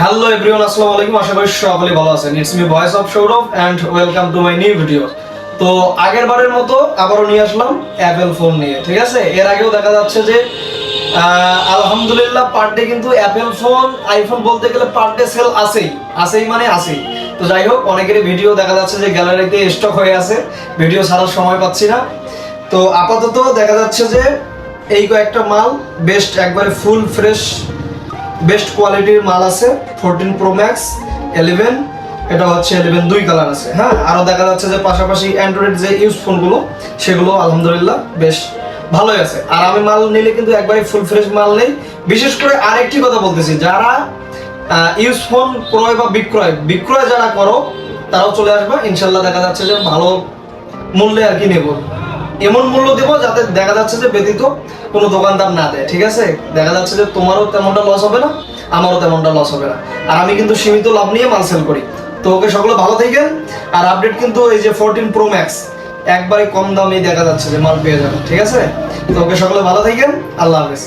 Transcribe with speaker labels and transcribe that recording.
Speaker 1: Hello everyone, আসসালামু আলাইকুম। আশা করি সকলে ভালো আছেন। It's me voice of Sourav and welcome to my new video. তো আগের বারের মতো আবারও নিয়ে আসলাম অ্যাপেল ফোন নিয়ে, ঠিক আছে। এর আগেও দেখা যাচ্ছে যে আলহামদুলিল্লাহ পার ডে কিন্তু অ্যাপেল ফোন, আইফোন বলতে গেলে পার ডে সেল আসেই মানে আসেই। তো যাই হোক, অনেকেরই ভিডিও দেখা যাচ্ছে যে গ্যালারিতে স্টক হয়ে আছে, ভিডিও ছাড়ার সময় পাচ্ছি না। তো আপাতত দেখা যাচ্ছে যে এই কয়েকটা মাল বেস্ট, একবারে ফুল ফ্রেশ বেস্ট কোয়ালিটির মাল আছে। 14 প্রো ম্যাক্স 11, এটা হচ্ছে 11 দুই কালার আছে। হ্যাঁ, আরও দেখা যাচ্ছে যে পাশাপাশি অ্যান্ড্রয়েড যে ইউজ ফোনগুলো সেগুলো আলহামদুলিল্লাহ বেশ ভালোই আছে। আর আমি মাল নিলে কিন্তু একবারে ফুল ফ্রেশ মাল নেই। বিশেষ করে আরেকটি কথা বলতেছি, যারা ইউজ ফোন ক্রয় বা বিক্রয় যারা করো তারাও চলে আসবে ইনশাল্লাহ। দেখা যাচ্ছে যে ভালো মূল্যে আর কি নেব, এমন মূল্য দেবো যাতে দেখা যাচ্ছে যে ব্যতীত কোনো দোকানদার না দেয়, ঠিক আছে। দেখা যাচ্ছে যে তোমারও তেমনটা লস হবে না, আমারও তেমনটা লস হবে না। আর আমি কিন্তু সীমিত লাভ নিয়ে মাল সেল করি। তো ওকে, সকলে ভালো থাকেন। আর আপডেট কিন্তু এই যে 14 প্রো ম্যাক্স একবারে কম দামে দেখা যাচ্ছে যে মাল পেয়ে যাবেন, ঠিক আছে। তো ওকে, সকলে ভালো থাকেন। আল্লাহ হাফেজ।